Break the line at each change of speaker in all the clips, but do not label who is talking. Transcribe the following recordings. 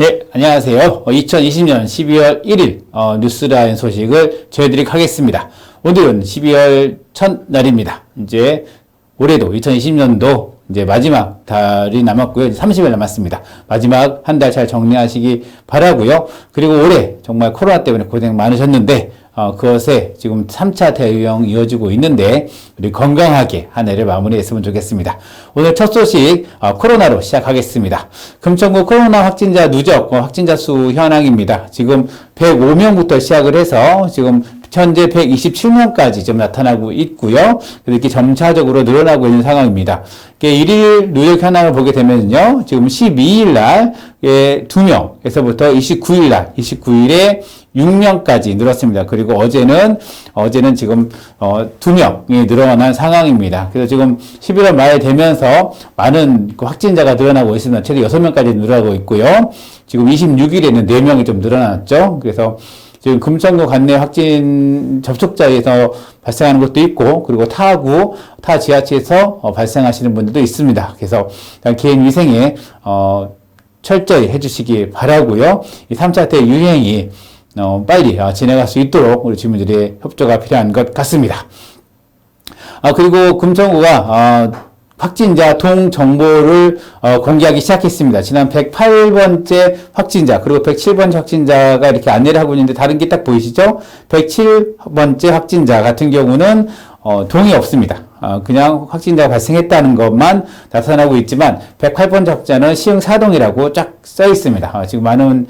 네, 안녕하세요. 2020년 12월 1일 뉴스라인 소식을 전해드리도록 하겠습니다. 오늘은 12월 첫날입니다. 이제 올해도 2020년도 이제 마지막 달이 남았고요. 30일 남았습니다. 마지막 한 달 잘 정리하시기 바라고요. 그리고 올해 정말 코로나 때문에 고생 많으셨는데 그것에 지금 3차 대유행 이어지고 있는데 우리 건강하게 한 해를 마무리했으면 좋겠습니다. 오늘 첫 소식 코로나로 시작하겠습니다. 금천구 코로나 확진자 누적 확진자 수 현황입니다. 지금 105명부터 시작을 해서 지금 현재 127명까지 좀 나타나고 있고요. 이렇게 점차적으로 늘어나고 있는 상황입니다. 일일 누적 현황을 보게 되면요. 지금 12일 날 2명에서부터 29일에 6명까지 늘었습니다. 그리고 어제는 지금 2명이 늘어난 상황입니다. 그래서 지금 11월 말 되면서 많은 확진자가 늘어나고 있습니다. 최대 6명까지 늘어나고 있고요. 지금 26일에는 4명이 좀 늘어났죠. 그래서 지금 금천구 관내 확진 접촉자에서 발생하는 것도 있고, 그리고 타 지하철에서 발생하시는 분들도 있습니다. 그래서 개인 위생에 철저히 해주시기 바라고요. 이 3차 대유행이 빨리 진행할 수 있도록 우리 주민들의 협조가 필요한 것 같습니다. 그리고 금천구가 확진자 동 정보를 공개하기 시작했습니다. 지난 108번째 확진자 그리고 107번째 확진자가 이렇게 안내를 하고 있는데 다른 게 딱 보이시죠? 107번째 확진자 같은 경우는 동이 없습니다. 그냥 확진자가 발생했다는 것만 나타나고 있지만 108번째 확진자는 시흥 사동이라고 쫙 써 있습니다. 지금 많은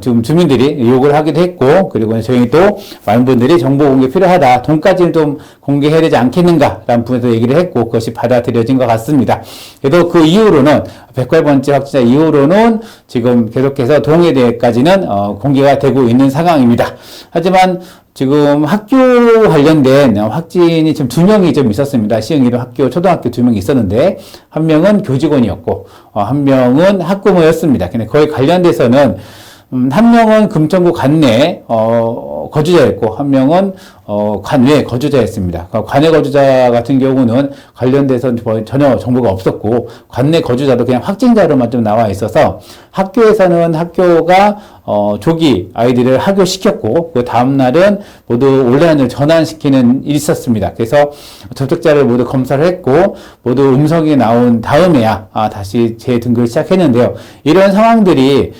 지금 주민들이 요구를 하기도 했고, 그리고 저희 또 많은 분들이 정보 공개 필요하다, 돈까지는 좀 공개해야 되지 않겠는가라는 부분에서 얘기를 했고, 그것이 받아들여진 것 같습니다. 그래도 그 이후로는 108번째 확진자 이후로는 지금 계속해서 동에 대해까지는 공개가 되고 있는 상황입니다. 하지만 지금 학교 관련된 확진이 지금 2명이 좀 있었습니다. 시흥 학교, 초등학교 2명이 있었는데, 한 명은 교직원이었고, 한 명은 학부모였습니다. 근데 거의 관련돼서는, 한 명은 금천구 관내, 거주자였고, 한 명은, 관외 거주자였습니다. 관외 거주자 같은 경우는 관련돼서 전혀 정보가 없었고, 관내 거주자도 그냥 확진자로만 좀 나와 있어서, 학교에서는 학교가, 조기 아이들을 하교시켰고, 그 다음날은 모두 온라인으로 전환시키는 일이 있었습니다. 그래서 접촉자를 모두 검사를 했고, 모두 음성이 나온 다음에야, 다시 재등급을 시작했는데요. 이런 상황들이,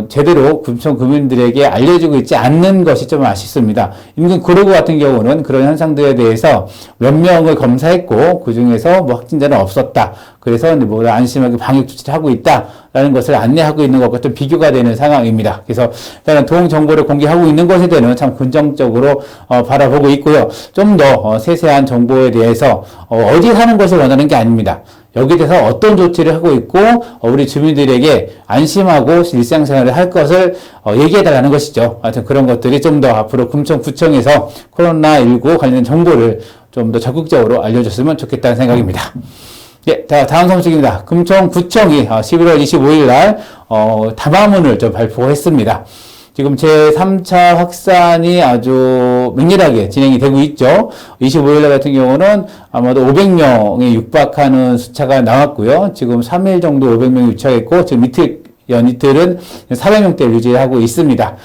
제대로 금천 구민들에게 알려지고 있지 않는 것이 좀 아쉽습니다. 인근 구로구 같은 경우는 그런 현상들에 대해서 몇 명을 검사했고, 그 중에서 뭐 확진자는 없었다. 그래서 뭐 안심하게 방역 조치를 하고 있다라는 것을 안내하고 있는 것과 좀 비교가 되는 상황입니다. 그래서 일단은 동 정보를 공개하고 있는 것에 대해서는 참 긍정적으로 바라보고 있고요. 좀 더 세세한 정보에 대해서 어디 사는 것을 원하는 게 아닙니다. 여기에 대해서 어떤 조치를 하고 있고, 우리 주민들에게 안심하고 일상생활을 할 것을 얘기해달라는 것이죠. 하여튼 그런 것들이 좀 더 앞으로 금천구청에서 코로나19 관련 정보를 좀 더 적극적으로 알려줬으면 좋겠다는 생각입니다. 예, 다음 소식입니다. 금천구청이 11월 25일 날 담화문을 좀 발표했습니다. 지금 제3차 확산이 아주 맹렬하게 진행이 되고 있죠. 25일 날 같은 경우는 아마도 500명에 육박하는 숫자가 나왔고요. 지금 3일 정도 500명이 유착했고, 지금 이틀은 400명대를 유지하고 있습니다.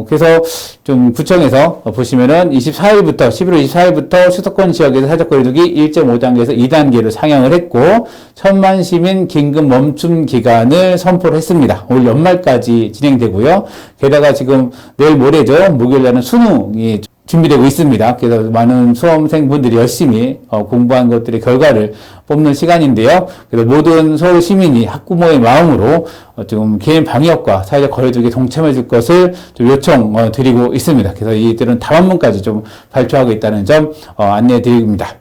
그래서 좀 구청에서 보시면은 11월 24일부터 수도권 지역에서 사적 거리두기 1.5단계에서 2단계로 상향을 했고, 1000만 시민 긴급 멈춤 기간을 선포를 했습니다. 올 연말까지 진행되고요. 게다가 지금 내일 모레죠. 목요일날은 수능이 준비되고 있습니다. 그래서 많은 수험생분들이 열심히 공부한 것들의 결과를 뽑는 시간인데요. 그래서 모든 서울 시민이 학부모의 마음으로 지금 개인 방역과 사회적 거리두기에 동참해 줄 것을 좀 요청 드리고 있습니다. 그래서 이들은 담화문까지 좀 발표하고 있다는 점 안내해 드립니다.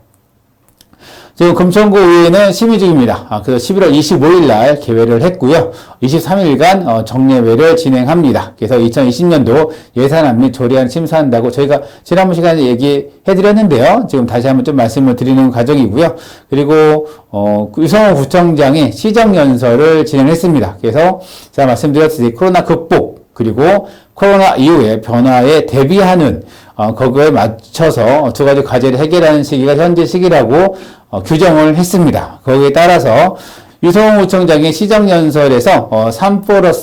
지금 금천구 의회는 심의 중입니다. 그래서 11월 25일 날 개회를 했고요. 23일간 정례회를 진행합니다. 그래서 2020년도 예산안 및 조례안 심사한다고 저희가 지난번 시간에 얘기해 드렸는데요. 지금 다시 한번 좀 말씀을 드리는 과정이고요. 그리고 유성호 구청장이 시정연설을 진행했습니다. 그래서 제가 말씀드렸듯이 코로나 극복, 그리고 코로나 이후의 변화에 대비하는 거기에 맞춰서 두 가지 과제를 해결하는 시기가 현재 시기라고 규정을 했습니다. 거기에 따라서 유성구청장의 시정연설에서 3+1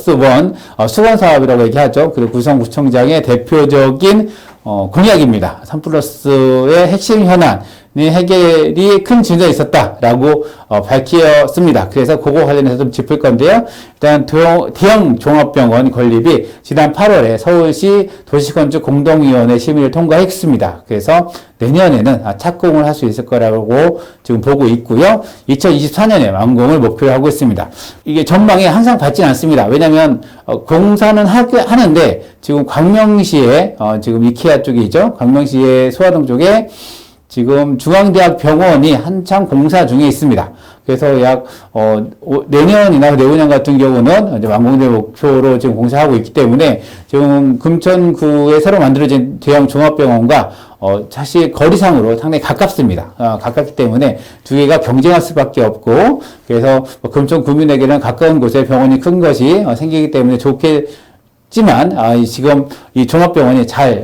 수건 사업이라고 얘기하죠. 그리고 구성구청장의 대표적인 공약입니다. 3+의 핵심 현안 해결이 큰 진전이 있었다라고 밝혔습니다. 그래서 그거 관련해서 좀 짚을 건데요. 일단 대형 종합병원 건립이 지난 8월에 서울시 도시건축 공동위원회 심의를 통과했습니다. 그래서 내년에는 착공을 할 수 있을 거라고 지금 보고 있고요. 2024년에 완공을 목표로 하고 있습니다. 이게 전망이 항상 밝지는 않습니다. 왜냐하면 공사는 하는데 지금 광명시에 지금 이케아 쪽이죠. 광명시의 소화동 쪽에 지금 중앙대학 병원이 한창 공사 중에 있습니다. 그래서 약 내년이나 내후년 같은 경우는 이제 완공될 목표로 지금 공사하고 있기 때문에 지금 금천구에 새로 만들어진 대형 종합병원과 사실 거리상으로 상당히 가깝습니다. 가깝기 때문에 두 개가 경쟁할 수밖에 없고, 그래서 금천 구민에게는 가까운 곳에 병원이 큰 것이 생기기 때문에 좋게 지만 지금 이 종합병원이 잘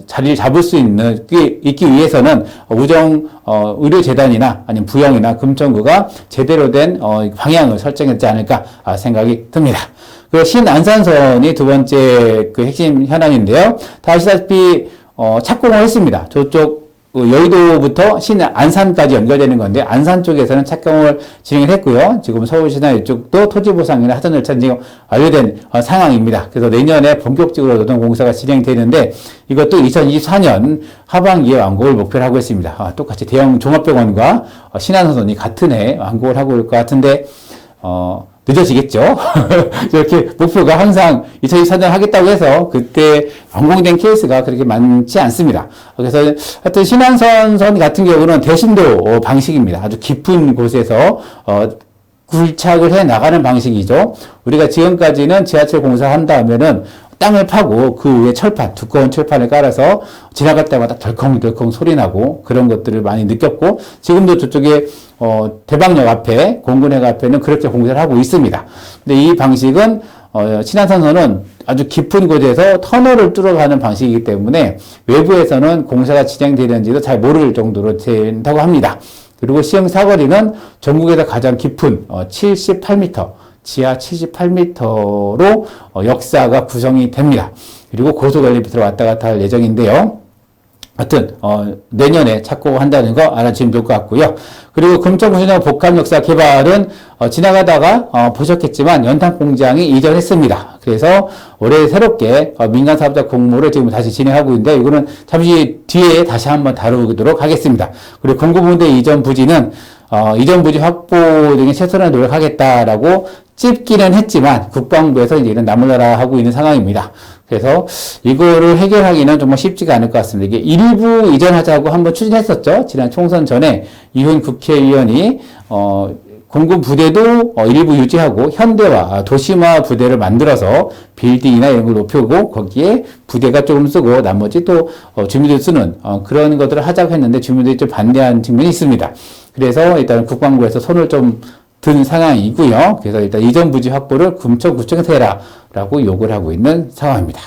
자리를 잡을 수 있기 위해서는 의료재단이나 아니면 부영이나 금천구가 제대로 된 방향을 설정했지 않을까 생각이 듭니다. 그리고 신안산선이 두 번째 그 핵심 현안인데요. 다 아시다시피 착공을 했습니다. 저쪽 여의도부터 신안산까지 연결되는 건데, 안산 쪽에서는 착공을 진행을 했고요. 지금 서울시나 이쪽도 토지보상이나 하전 절차는 지금 완료된 상황입니다. 그래서 내년에 본격적으로 노동공사가 진행되는데, 이것도 2024년 하반기에 완공을 목표로 하고 있습니다. 똑같이 대형 종합병원과 신안산선이 같은 해 완공을 하고 올 것 같은데, 늦어지겠죠? 이렇게 목표가 항상 2024년 하겠다고 해서 그때 완공된 케이스가 그렇게 많지 않습니다. 그래서 하여튼 신안선선 같은 경우는 대심도 방식입니다. 아주 깊은 곳에서 굴착을 해 나가는 방식이죠. 우리가 지금까지는 지하철 공사한다 하면은 땅을 파고 그 위에 철판, 두꺼운 철판을 깔아서 지나갈 때마다 덜컹덜컹 소리 나고 그런 것들을 많이 느꼈고, 지금도 저쪽에 대방역 앞에, 공군역 앞에는 그렇게 공사를 하고 있습니다. 근데 이 방식은 신안선선은 아주 깊은 곳에서 터널을 뚫어가는 방식이기 때문에 외부에서는 공사가 진행되는지도 잘 모를 정도로 된다고 합니다. 그리고 시행 사거리는 전국에서 가장 깊은 78m, 지하 78m로 역사가 구성이 됩니다. 그리고 고속엘리베이터로 왔다 갔다 할 예정인데요. 하여튼 내년에 착공을 한다는 거 알아주시면 좋을 것 같고요. 그리고 금천구청장 복합역사 개발은 지나가다가 보셨겠지만 연탄공장이 이전했습니다. 그래서 올해 새롭게 민간사업자 공모를 지금 다시 진행하고 있는데, 이거는 잠시 뒤에 다시 한번 다루도록 하겠습니다. 그리고 공구분대 이전 부지는 이전 부지 확보 등에 최선을 노력하겠다라고 찝기는 했지만 국방부에서 이제는 나무라라 하고 있는 상황입니다. 그래서 이거를 해결하기는 정말 쉽지가 않을 것 같습니다. 이게 일부 이전하자고 한번 추진했었죠. 지난 총선 전에 이훈 국회의원이 공군 부대도 일부 유지하고 현대화, 도심화 부대를 만들어서 빌딩이나 이런 걸 높이고 거기에 부대가 조금 쓰고 나머지 또 주민들 쓰는 그런 것들을 하자고 했는데 주민들이 좀 반대한 측면이 있습니다. 그래서 일단 국방부에서 손을 좀 든 상황이고요. 그래서 일단 이전 부지 확보를 금천구청에서 해라라고 요구를 하고 있는 상황입니다.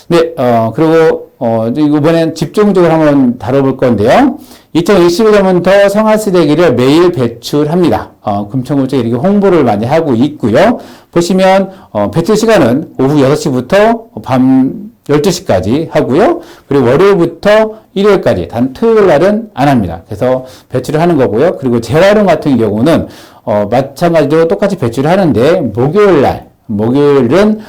네, 그리고 이번엔 집중적으로 한번 다뤄볼 건데요. 2025년부터 성화 쓰레기를 매일 배출합니다. 금천구청이 이렇게 홍보를 많이 하고 있고요. 보시면 배출 시간은 오후 6시부터 밤 12시까지 하고요. 그리고 월요일부터 일요일까지, 단 토요일 날은 안 합니다. 그래서 배출을 하는 거고요. 그리고 재활용 같은 경우는 마찬가지로 똑같이 배출을 하는데, 목요일은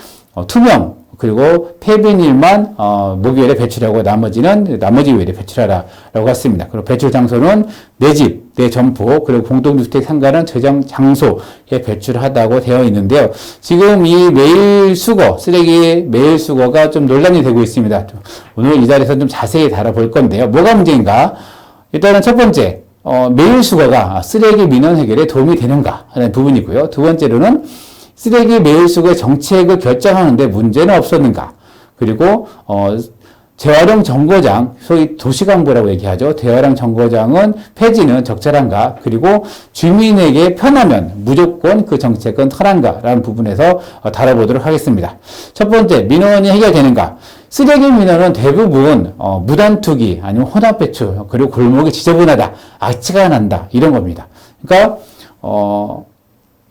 투명, 그리고 폐비닐만 목요일에 배출하고 나머지 요일에 배출하라라고 했습니다. 그리고 배출 장소는 내 집, 내 점포, 그리고 공동주택 상가는 저장 장소에 배출하다고 되어 있는데요. 지금 이 매일 수거, 쓰레기 매일 수거가 좀 논란이 되고 있습니다. 오늘 이 자리에서 좀 자세히 다뤄볼 건데요. 뭐가 문제인가? 일단은 첫 번째, 매일 수거가 쓰레기 민원 해결에 도움이 되는가 하는 부분이고요. 두 번째로는 쓰레기 매일 수거의 정책을 결정하는데 문제는 없었는가? 그리고 재활용 정거장, 소위 도시광보라고 얘기하죠. 재활용 정거장은 폐지는 적절한가? 그리고 주민에게 편하면 무조건 그 정책은 선한가라는 부분에서 다뤄보도록 하겠습니다. 첫 번째, 민원이 해결되는가? 쓰레기 민원은 대부분 무단 투기 아니면 혼합 배출, 그리고 골목이 지저분하다, 악취가 난다, 이런 겁니다. 그러니까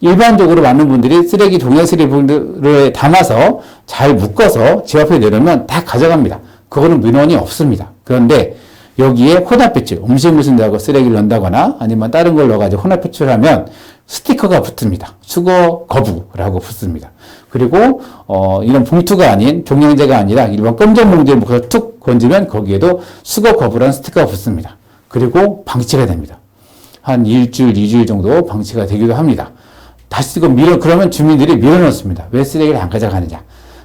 일반적으로 많은 분들이 쓰레기, 종량 쓰레기를 담아서 잘 묶어서 집 앞에 내려면 다 가져갑니다. 그거는 민원이 없습니다. 그런데 여기에 혼합 배출, 음식물 쓴다고 쓰레기를 넣는다거나 아니면 다른 걸 넣어가지고 혼합 배출하면 스티커가 붙습니다. 수거 거부라고 붙습니다. 그리고 이런 봉투가 아닌 종량제가 아니라 일반 검정 봉지에 묶어서 툭 건지면 거기에도 수거 거부라는 스티커가 붙습니다. 그리고 방치가 됩니다. 한 일주일, 2주일 정도 방치가 되기도 합니다. 다시 그러면 주민들이 밀어넣습니다. 왜 쓰레기를 안 가져가느냐.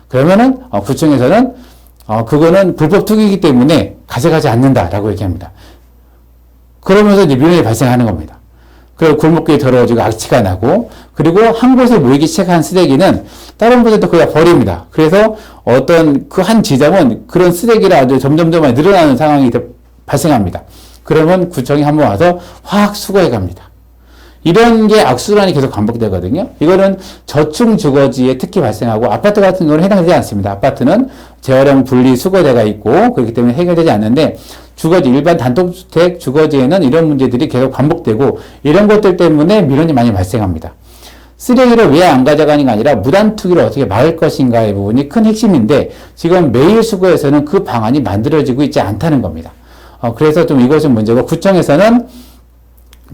그러면은 구청에서는 그거는 불법 투기이기 때문에 가져가지 않는다라고 얘기합니다. 그러면서 이제 민원이 발생하는 겁니다. 그리고 골목길이 더러워지고 악취가 나고, 그리고 한 곳에 모이기 시작한 쓰레기는 다른 곳에도 그냥 버립니다. 그래서 어떤 그 한 지점은 그런 쓰레기를 아주 점점점 많이 늘어나는 상황이 발생합니다. 그러면 구청이 한번 와서 확 수거해 갑니다. 이런 게 악순환이 계속 반복되거든요. 이거는 저층 주거지에 특히 발생하고, 아파트 같은 경우는 해당되지 않습니다. 아파트는 재활용 분리 수거대가 있고 그렇기 때문에 해결되지 않는데, 주거지, 일반 단독주택 주거지에는 이런 문제들이 계속 반복되고, 이런 것들 때문에 민원이 많이 발생합니다. 쓰레기를 왜 안 가져가는가 아니라 무단 투기를 어떻게 막을 것인가의 부분이 큰 핵심인데, 지금 매일 수거에서는 그 방안이 만들어지고 있지 않다는 겁니다. 그래서 좀 이것은 문제고, 구청에서는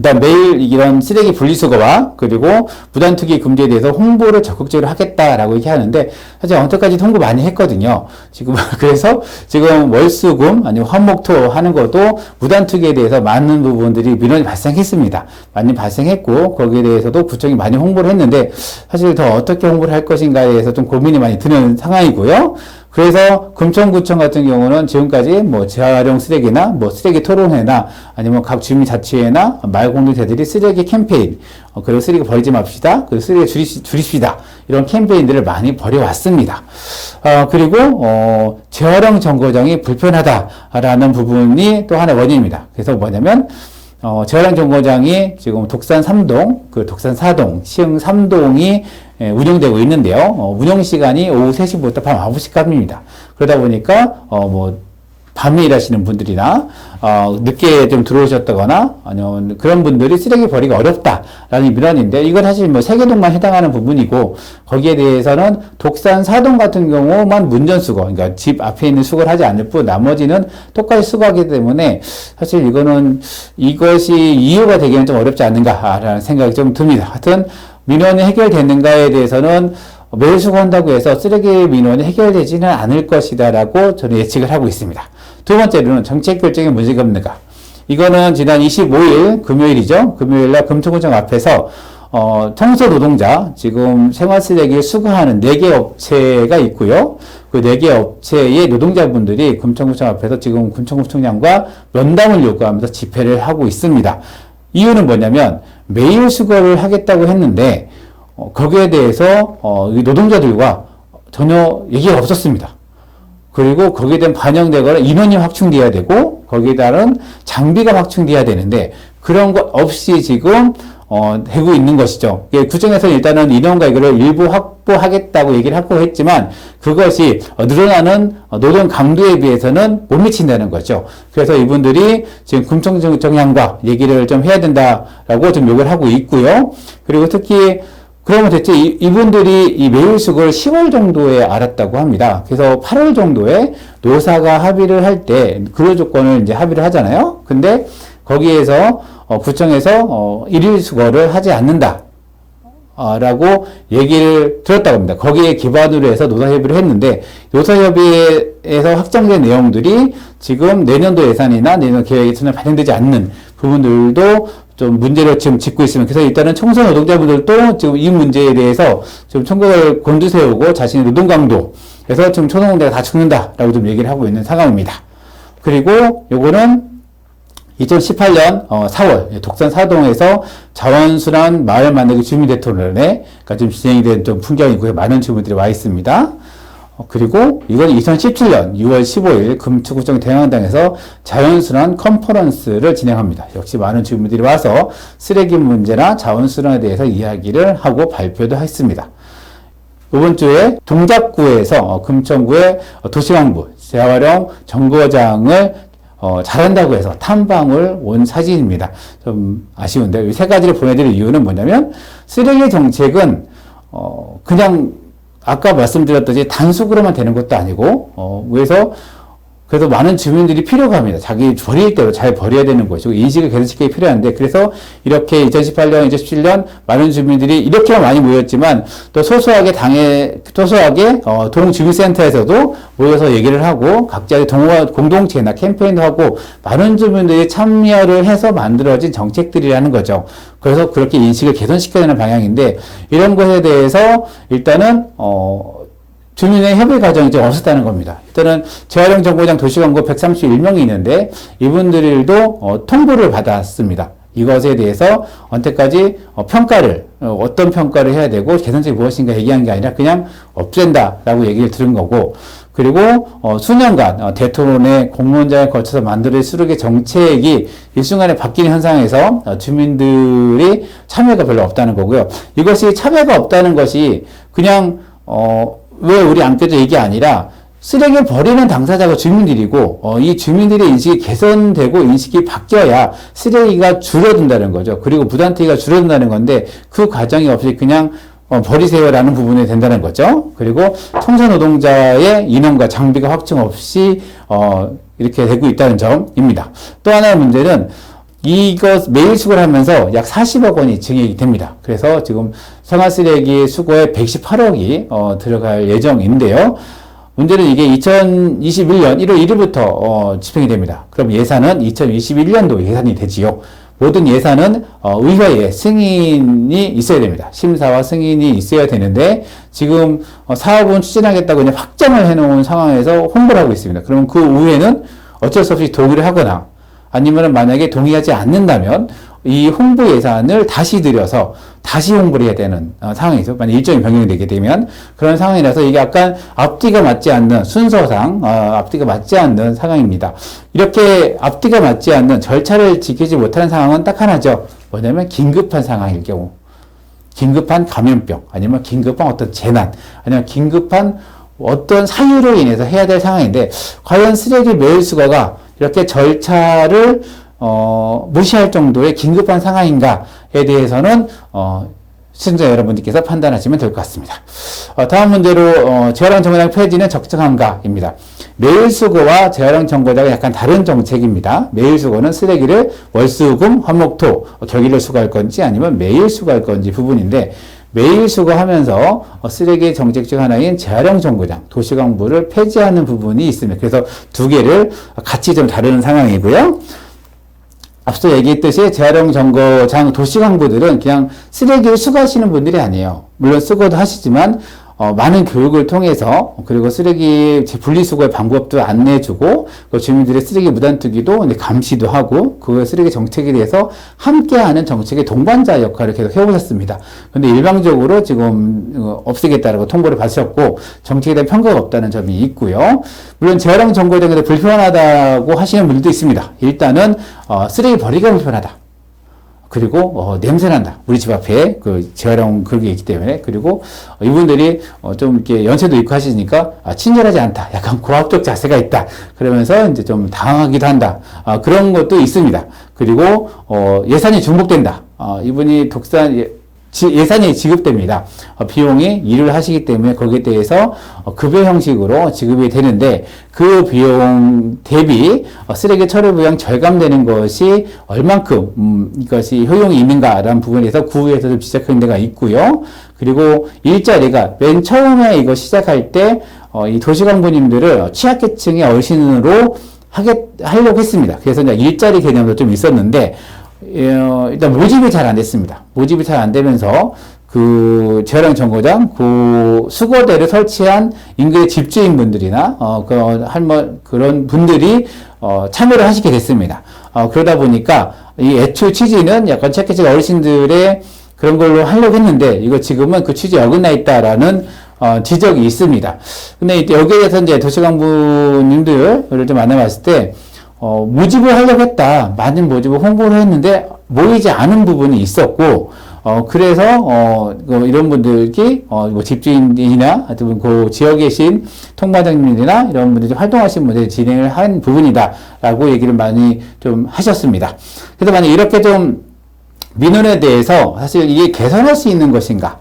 일단 매일 이런 쓰레기 분리수거와 그리고 무단투기 금지에 대해서 홍보를 적극적으로 하겠다라고 이렇게 하는데, 사실 언제까지 홍보 많이 했거든요. 지금 그래서 지금 월수금 아니면 화목토 하는 것도 무단투기에 대해서 많은 부분들이 민원이 발생했습니다. 많이 발생했고 거기에 대해서도 구청이 많이 홍보를 했는데, 사실 더 어떻게 홍보를 할 것인가에 대해서 좀 고민이 많이 드는 상황이고요. 그래서 금천구청 같은 경우는 지금까지 뭐 재활용 쓰레기나 뭐 쓰레기 토론회나 아니면 각 주민자치회나 마을공동체들이 쓰레기 캠페인, 그리고 쓰레기 버리지 맙시다, 그리고 쓰레기 줄입시다, 이런 캠페인들을 많이 벌여왔습니다. 그리고 재활용 정거장이 불편하다라는 부분이 또 하나의 원인입니다. 그래서 뭐냐면 재활용 정거장이 지금 독산 3동, 그 독산 4동, 시흥 3동이 운영되고 있는데요. 운영 시간이 오후 3시부터 밤 9시까지입니다. 그러다 보니까 밤에 일하시는 분들이나 늦게 좀 들어오셨다거나 아니면 그런 분들이 쓰레기 버리기 어렵다라는 민원인데, 이건 사실 세계동만 해당하는 부분이고, 거기에 대해서는 독산 4동 같은 경우만 문전 수거, 그러니까 집 앞에 있는 수거를 하지 않을 뿐 나머지는 똑같이 수거하기 때문에 사실 이것이 이유가 되기는 좀 어렵지 않는가라는 생각이 좀 듭니다. 하여튼 민원이 해결되는가에 대해서는 매일 수거한다고 해서 쓰레기 민원이 해결되지는 않을 것이다라고 저는 예측을 하고 있습니다. 두 번째로는 정책 결정에 문제가 없는가. 이거는 지난 25일 금요일이죠. 금요일날 금천구청 앞에서 청소 노동자, 지금 생활쓰레기를 수거하는 4개 업체가 있고요. 그 4개 업체의 노동자분들이 금천구청 앞에서 지금 금천구청장과 면담을 요구하면서 집회를 하고 있습니다. 이유는 뭐냐면 매일 수거를 하겠다고 했는데 거기에 대해서 이 노동자들과 전혀 얘기가 없었습니다. 그리고 거기에 대한 반영되거나 인원이 확충돼야 되고 거기에 따른 장비가 확충돼야 되는데 그런 것 없이 지금 되고 있는 것이죠. 구청에서는 일단은 인원과 이거를 일부 확보하겠다고 얘기를 하고 했지만 그것이 늘어나는 노동 강도에 비해서는 못 미친다는 거죠. 그래서 이분들이 지금 금천구청장과 얘기를 좀 해야 된다라고 좀 요구를 하고 있고요. 그리고 특히 그러면 대체 이분들이 이 매일 수거를 10월 정도에 알았다고 합니다. 그래서 8월 정도에 노사가 합의를 할 때 근로 조건을 이제 합의를 하잖아요. 근데 거기에서 구청에서 일일 수거를 하지 않는다 라고 얘기를 들었다고 합니다. 거기에 기반으로 해서 노사협의를 했는데 노사협의에서 확정된 내용들이 지금 내년도 예산이나 내년 계획에 전혀 반영되지 않는 부분들도 좀 문제를 지금 짚고 있으면, 그래서 일단은 청소 노동자분들도 지금 이 문제에 대해서 좀 청구를 곤두세우고 자신의 노동 강도에서 지금 초노동자가 다 죽는다라고 좀 얘기를 하고 있는 상황입니다. 그리고 요거는 2018년 4월 독산 사동에서 자원순환 마을 만들기 주민대토론회 좀 진행이 된 좀 풍경이고요. 많은 주민들이 와 있습니다. 그리고 이건 2017년 6월 15일 금천구청 대강당에서 자연순환 컨퍼런스를 진행합니다. 역시 많은 주민들이 와서 쓰레기 문제나 자원순환에 대해서 이야기를 하고 발표도 했습니다. 이번 주에 동작구에서 금천구의 도시광부 재활용 정거장을 잘한다고 해서 탐방을 온 사진입니다. 좀 아쉬운데 이 세 가지를 보내드릴 이유는 뭐냐면 쓰레기 정책은 그냥 아까 말씀드렸듯이 단속으로만 되는 것도 아니고 그래서 많은 주민들이 필요가 합니다. 자기 버릴 대로 잘 버려야 되는 것이고 인식을 개선시키기 필요한데 그래서 이렇게 2018년, 2017년 많은 주민들이 이렇게만 많이 모였지만 또 소소하게 동주민센터에서도 모여서 얘기를 하고 각자의 공동체나 캠페인도 하고 많은 주민들이 참여를 해서 만들어진 정책들이라는 거죠. 그래서 그렇게 인식을 개선시켜야 되는 방향인데 이런 것에 대해서 일단은 주민의 협의 과정이 좀 없었다는 겁니다. 일단은 재활용 정거장 도시광고 131명이 있는데 이분들도 통보를 받았습니다. 이것에 대해서 언제까지 어떤 평가를 해야 되고 개선책이 무엇인가 얘기한 게 아니라 그냥 없앤다라고 얘기를 들은 거고 그리고 수년간 대통령의 공무원장을 거쳐서 만들어진 쓰레기 정책이 일순간에 바뀌는 현상에서 주민들이 참여가 별로 없다는 거고요. 이것이 참여가 없다는 것이 그냥 왜 우리 안 껴져 얘기 아니라 쓰레기를 버리는 당사자가 주민들이고 이 주민들의 인식이 개선되고 인식이 바뀌어야 쓰레기가 줄어든다는 거죠. 그리고 무단투기가 줄어든다는 건데 그 과정이 없이 그냥 버리세요라는 부분이 된다는 거죠. 그리고 청소 노동자의 인원과 장비가 확충 없이 이렇게 되고 있다는 점입니다. 또 하나의 문제는 이것 매일 수거를 하면서 약 40억 원이 증액이 됩니다. 그래서 지금 생활쓰레기 수거에 118억이 들어갈 예정인데요. 문제는 이게 2021년 1월 1일부터 집행이 됩니다. 그럼 예산은 2021년도 예산이 되지요. 모든 예산은 의회에 승인이 있어야 됩니다. 심사와 승인이 있어야 되는데 지금 사업은 추진하겠다고 그냥 확정을 해놓은 상황에서 홍보를 하고 있습니다. 그러면 그 의회는 어쩔 수 없이 동의를 하거나 아니면 만약에 동의하지 않는다면 이 홍보 예산을 다시 들여서 다시 홍보를 해야 되는 상황이죠. 만약 일정이 변경이 되게 되면 그런 상황이라서 이게 약간 앞뒤가 맞지 않는 순서상 앞뒤가 맞지 않는 상황입니다. 이렇게 앞뒤가 맞지 않는 절차를 지키지 못하는 상황은 딱 하나죠. 뭐냐면 긴급한 상황일 경우, 긴급한 감염병 아니면 긴급한 어떤 재난 아니면 긴급한 어떤 사유로 인해서 해야 될 상황인데 과연 쓰레기 매일 수거가 이렇게 절차를 무시할 정도의 긴급한 상황인가에 대해서는 시청자 여러분들께서 판단하시면 될 것 같습니다. 다음 문제로 재활용 정거장 폐지는 적정한가입니다. 매일수거와 재활용 정거장은 약간 다른 정책입니다. 매일수거는 쓰레기를 월수금, 화목토, 격일로 수거할 건지 아니면 매일 수거할 건지 부분인데 매일 수거하면서 쓰레기 정책 중 하나인 재활용 정거장, 도시광부를 폐지하는 부분이 있습니다. 그래서 두 개를 같이 좀 다루는 상황이고요. 앞서 얘기했듯이 재활용 정거장, 도시광부들은 그냥 쓰레기를 수거하시는 분들이 아니에요. 물론 수거도 하시지만 많은 교육을 통해서 그리고 쓰레기 분리수거의 방법도 안내해주고 주민들의 쓰레기 무단투기도 감시도 하고 그 쓰레기 정책에 대해서 함께하는 정책의 동반자 역할을 계속 해오셨습니다. 근데 일방적으로 지금 없애겠다라고 통보를 받으셨고 정책에 대한 평가가 없다는 점이 있고요. 물론 재활용 정거장에 대해 불편하다고 하시는 분들도 있습니다. 일단은 쓰레기 버리기가 불편하다. 그리고 냄새난다. 우리 집 앞에 그 재활용 그런 게 있기 때문에. 그리고 이분들이 좀 이렇게 연세도 있고 하시니까 친절하지 않다. 약간 고압적 자세가 있다. 그러면서 이제 좀 당황하기도 한다. 그런 것도 있습니다. 그리고 예산이 중복된다. 이분이 예산이 지급됩니다. 비용이 일을 하시기 때문에 거기에 대해서 급여 형식으로 지급이 되는데 그 비용 대비 쓰레기 처리 비용 절감되는 것이 얼만큼 이것이 효용이 있는가라는 부분에서 구의에서 좀 지적하는 데가 있고요. 그리고 일자리가 맨 처음에 이거 시작할 때 이 도시광부님들을 취약계층의 어르신으로 하려고 했습니다. 그래서 이제 일자리 개념도 좀 있었는데 일단 모집이 잘 안 됐습니다. 모집이 잘 안 되면서 그 재활용 정거장, 그 수거대를 설치한 인근의 집주인분들이나 그런 분들이 참여를 하시게 됐습니다. 그러다 보니까 이 애초 취지는 약간 착해진 어르신들의 그런 걸로 하려고 했는데 이거 지금은 그 취지에 어긋나 있다라는 지적이 있습니다. 근데 여기에 대해서 이제 도시광부님들을 좀 만나봤을 때 모집을 하려고 했다. 많은 모집을 홍보를 했는데 모이지 않은 부분이 있었고 그래서, 이런 분들이, 뭐 집주인이나, 아니면 그 지역에 계신 통과장님이나 이런 분들이 활동하신 분들이 진행을 한 부분이다. 라고 얘기를 많이 좀 하셨습니다. 그래서 만약 이렇게 좀 민원에 대해서 사실 이게 개선할 수 있는 것인가?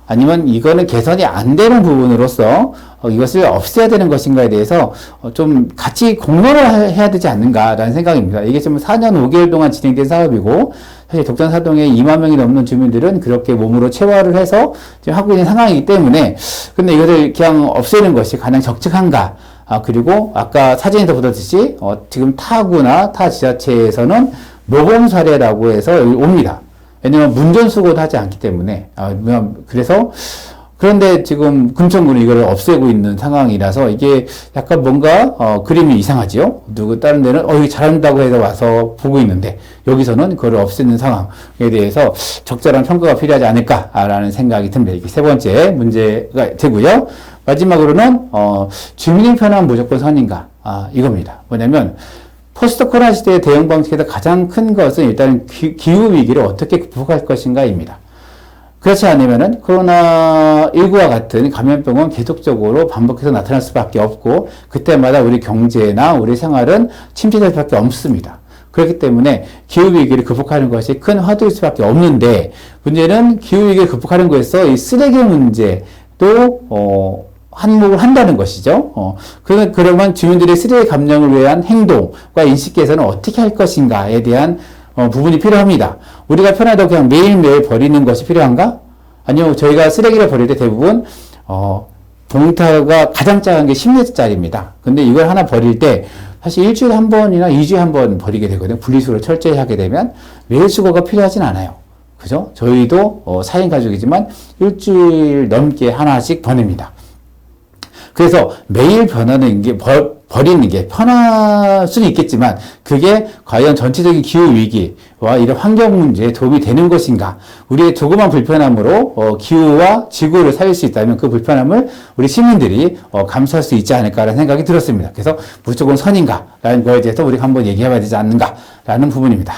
아니면 이거는 개선이 안 되는 부분으로서 이것을 없애야 되는 것인가에 대해서 좀 같이 공론을 해야 되지 않는가라는 생각입니다. 이게 지금 4년 5개월 동안 진행된 사업이고 사실 독산사동에 2만 명이 넘는 주민들은 그렇게 몸으로 체화를 해서 지금 하고 있는 상황이기 때문에 근데 이것을 그냥 없애는 것이 가장 적절한가? 그리고 아까 사진에서 보셨듯이 지금 타구나 타 지자체에서는 모범 사례라고 해서 여기 옵니다. 왜냐면 문전수고도 하지 않기 때문에 그래서 그런데 지금 금천구는 이걸 없애고 있는 상황이라서 이게 약간 뭔가 그림이 이상하지요. 누구 다른 데는 이게 잘한다고 해서 와서 보고 있는데 여기서는 그걸 없애는 상황에 대해서 적절한 평가가 필요하지 않을까라는 생각이 듭니다. 이게 세 번째 문제가 되고요. 마지막으로는 주민의 편한 무조건 선인가 이겁니다. 뭐냐면 포스트 코로나 시대의 대응 방식에서 가장 큰 것은 일단 기후위기를 어떻게 극복할 것인가입니다. 그렇지 않으면은 코로나19와 같은 감염병은 계속적으로 반복해서 나타날 수밖에 없고 그때마다 우리 경제나 우리 생활은 침체될 수밖에 없습니다. 그렇기 때문에 기후위기를 극복하는 것이 큰 화두일 수밖에 없는데 문제는 기후위기를 극복하는 것에서 이 쓰레기 문제도 한몫을 한다는 것이죠. 그러면 주민들의 쓰레기 감량을 위한 행동과 인식 개선을 어떻게 할 것인가에 대한 부분이 필요합니다. 우리가 편하다고 그냥 매일매일 버리는 것이 필요한가? 아니요, 저희가 쓰레기를 버릴 때 대부분 봉투가 가장 작은 게 10리터짜리입니다. 근데 이걸 하나 버릴 때 사실 일주일에 한 번이나 2주에 한 번 버리게 되거든요. 분리수거를 철저히 하게 되면 매일 수거가 필요하진 않아요. 그죠? 저희도 4인 가족이지만 일주일 넘게 하나씩 보냅니다. 그래서 매일 버리는 게 편할 수는 있겠지만 그게 과연 전체적인 기후위기와 이런 환경 문제에 도움이 되는 것인가? 우리의 조그만 불편함으로 기후와 지구를 살릴 수 있다면 그 불편함을 우리 시민들이 감수할 수 있지 않을까라는 생각이 들었습니다. 그래서 무조건 선인가라는 거에 대해서 우리가 한번 얘기해봐야 되지 않는가라는 부분입니다.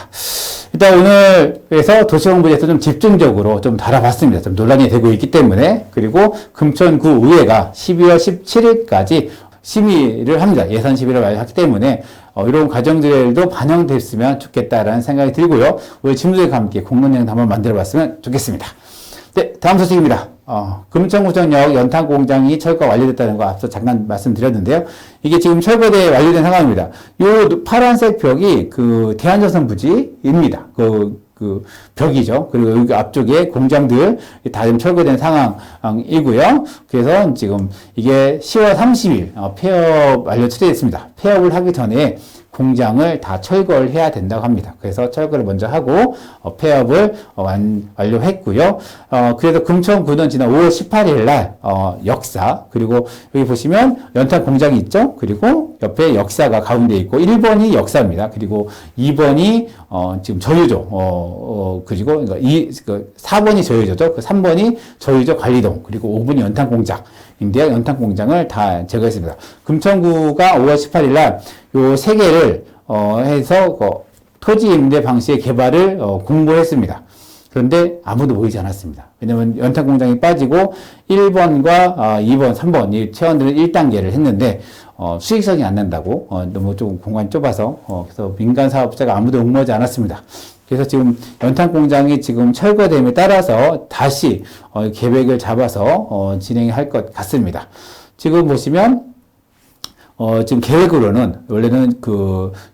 일단 오늘에서 도시정부에서 좀 집중적으로 좀 다뤄봤습니다. 좀 논란이 되고 있기 때문에. 그리고 금천구 의회가 12월 17일까지 심의를 합니다. 예산 심의를 하기 때문에 이런 과정들도 반영됐으면 좋겠다라는 생각이 들고요. 우리 친구들과 함께 공론회의도 한번 만들어봤으면 좋겠습니다. 네, 다음 소식입니다. 금천구청역 연탄공장이 철거 완료됐다는 거 앞서 잠깐 말씀드렸는데요. 이게 지금 철거돼 완료된 상황입니다. 요 파란색 벽이 그 대한전선 부지입니다. 그 벽이죠. 그리고 여기 앞쪽에 공장들 다 지금 철거된 상황이고요. 그래서 지금 이게 10월 30일 폐업 완료 처리됐습니다. 폐업을 하기 전에 공장을 다 철거를 해야 된다고 합니다. 그래서 철거를 먼저 하고 폐업을 완료했고요. 그래서 금천구는 지난 5월 18일 날 역사 그리고 여기 보시면 연탄 공장이 있죠. 그리고 옆에 역사가 가운데 있고 1번이 역사입니다. 그리고 2번이 지금 저유조 그리고 4번이 저유조죠. 그 3번이 저유조 관리동 그리고 5번이 연탄 공장인데요. 연탄 공장을 다 제거했습니다. 금천구가 5월 18일 날 요 세 개를 해서 토지 임대 방식의 개발을 공고했습니다. 그런데 아무도 모이지 않았습니다. 왜냐하면 연탄 공장이 빠지고 1번과 2번, 3번 이 체원들은 1단계를 했는데 수익성이 안 난다고 너무 좀 공간이 좁아서 그래서 민간 사업자가 아무도 응모하지 않았습니다. 그래서 지금 연탄 공장이 지금 철거됨에 따라서 다시 계획을 잡아서 진행할 것 같습니다. 지금 보시면 지금 계획으로는 원래는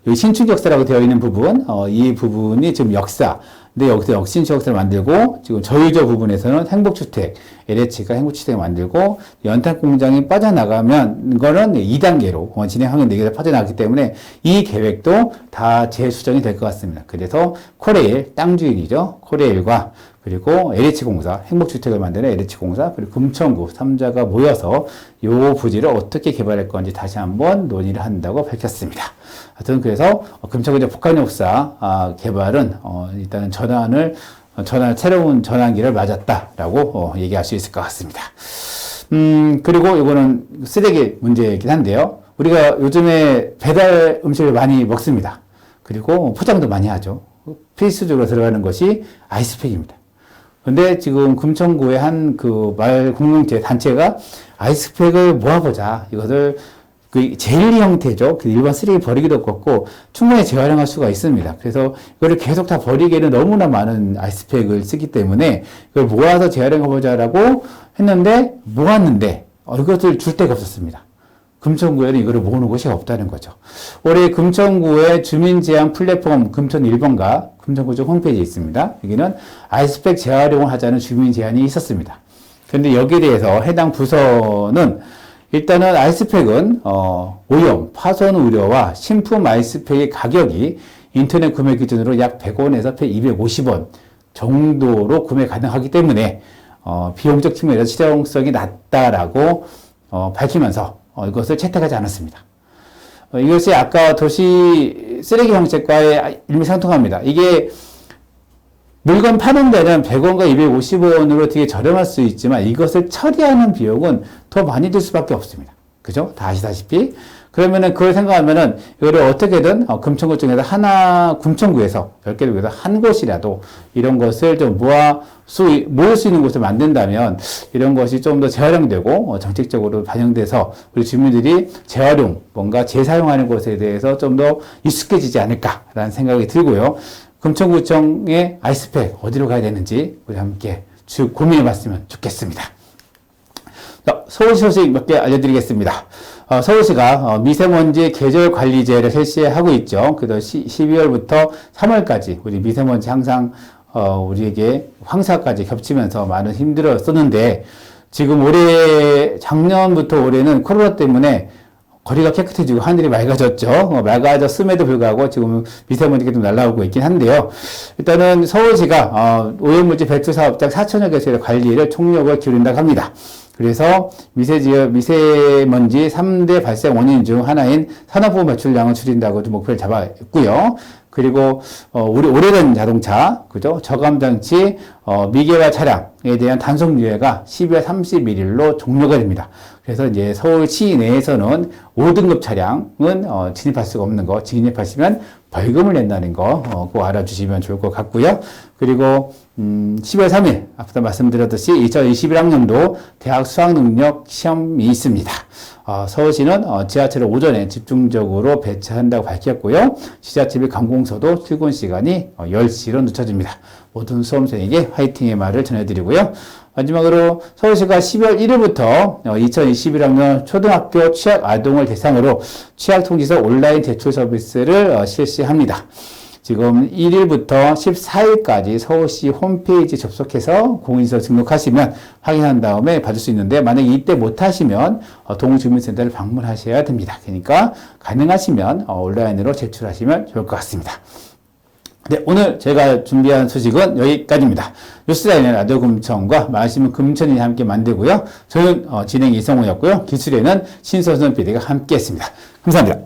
여기 신축 역사라고 되어 있는 부분, 이 부분이 지금 역사. 근데 여기서 역신축 역사를 만들고 지금 저유조 부분에서는 행복주택, LH가 행복주택을 만들고 연탄 공장이 빠져나가면 이거는 2단계로 진행하면 4개가 빠져나가기 때문에 이 계획도 다 재수정이 될 것 같습니다. 그래서 코레일, 땅 주인이죠. 코레일과 그리고 LH공사, 행복주택을 만드는 LH공사, 그리고 금천구 3자가 모여서 이 부지를 어떻게 개발할 건지 다시 한번 논의를 한다고 밝혔습니다. 하여튼 그래서 금천구 복합역사 개발은 일단은 새로운 전환기를 맞았다라고 얘기할 수 있을 것 같습니다. 그리고 이거는 쓰레기 문제이긴 한데요. 우리가 요즘에 배달 음식을 많이 먹습니다. 그리고 포장도 많이 하죠. 필수적으로 들어가는 것이 아이스팩입니다. 근데 지금 금천구의 한 그 마을 공동체 단체가 아이스팩을 모아보자. 이것을 그 젤리 형태죠. 그 일반 쓰레기 버리기도 없고 충분히 재활용할 수가 있습니다. 그래서 이거를 계속 다 버리기에는 너무나 많은 아이스팩을 쓰기 때문에 이걸 모아서 재활용해보자라고 했는데 모았는데 이것을 줄 데가 없었습니다. 금천구에는 이거를 모으는 곳이 없다는 거죠. 올해 금천구의 주민제한 플랫폼 금천 1번가 금천구청 홈페이지에 있습니다. 여기는 아이스팩 재활용을 하자는 주민 제안이 있었습니다. 그런데 여기에 대해서 해당 부서는 일단은 아이스팩은 오염, 파손 우려와 신품 아이스팩의 가격이 인터넷 구매 기준으로 약 100원에서 250원 정도로 구매 가능하기 때문에 비용적 측면에서 실용성이 낮다라고 밝히면서 이것을 채택하지 않았습니다. 이것이 아까 도시 쓰레기 정책과의 일맥상통합니다. 이게 물건 파는 데는 100원과 250원으로 되게 저렴할 수 있지만 이것을 처리하는 비용은 더 많이 들 수밖에 없습니다. 그죠? 다 아시다시피. 그러면은 그걸 생각하면은 이거를 어떻게든 금천구 중에서 금천구에서 10개를 위해서 한 곳이라도 이런 것을 좀 모을 수 있는 곳을 만든다면 이런 것이 좀 더 재활용되고 정책적으로 반영돼서 우리 주민들이 재활용, 뭔가 재사용하는 것에 대해서 좀 더 익숙해지지 않을까라는 생각이 들고요. 금천구청의 아이스팩 어디로 가야 되는지 우리 함께 쭉 고민해 봤으면 좋겠습니다. 자, 서울시 소식 몇 개 알려드리겠습니다. 서울시가 미세먼지 계절관리제를 실시하고 있죠. 그래서 12월부터 3월까지 우리 미세먼지 항상 우리에게 황사까지 겹치면서 많은 힘들었었는데 지금 작년부터 올해는 코로나 때문에 거리가 깨끗해지고 하늘이 맑아졌죠. 맑아졌음에도 불구하고 지금 미세먼지가 좀 날아오고 있긴 한데요. 일단은 서울시가 오염물질 배출 사업장 4천여 개소의 관리를 총력을 기울인다고 합니다. 그래서 미세먼지 3대 발생 원인 중 하나인 산업부분 배출량을 줄인다고 목표를 잡았고요. 그리고 우리 오래된 자동차, 그죠? 저감장치, 미개화 차량에 대한 단속 유예가 12월 31일로 종료가 됩니다. 그래서 이제 서울시 내에서는 5등급 차량은 진입할 수가 없는 거, 진입하시면 벌금을 낸다는 거, 그거 알아주시면 좋을 것 같고요. 그리고 10월 3일 앞서 말씀드렸듯이 2021학년도 대학 수학능력 시험이 있습니다. 서울시는 지하철을 오전에 집중적으로 배치한다고 밝혔고요. 지자체 및 관공서도 출근 시간이 10시로 늦춰집니다. 모든 수험생에게 화이팅의 말을 전해드리고요. 마지막으로 서울시가 12월 1일부터 2021학년 초등학교 취약 아동을 대상으로 취약통지서 온라인 제출 서비스를 실시합니다. 지금 1일부터 14일까지 서울시 홈페이지 접속해서 공인서 등록하시면 확인한 다음에 받을 수 있는데 만약에 이때 못하시면 동주민센터를 방문하셔야 됩니다. 그러니까 가능하시면 온라인으로 제출하시면 좋을 것 같습니다. 네, 오늘 제가 준비한 소식은 여기까지입니다. 뉴스라인은 라디오 금천과 마시면 금천이 함께 만들고요. 저는 진행 이성호였고요. 기술에는 신선선 PD가 함께 했습니다. 감사합니다.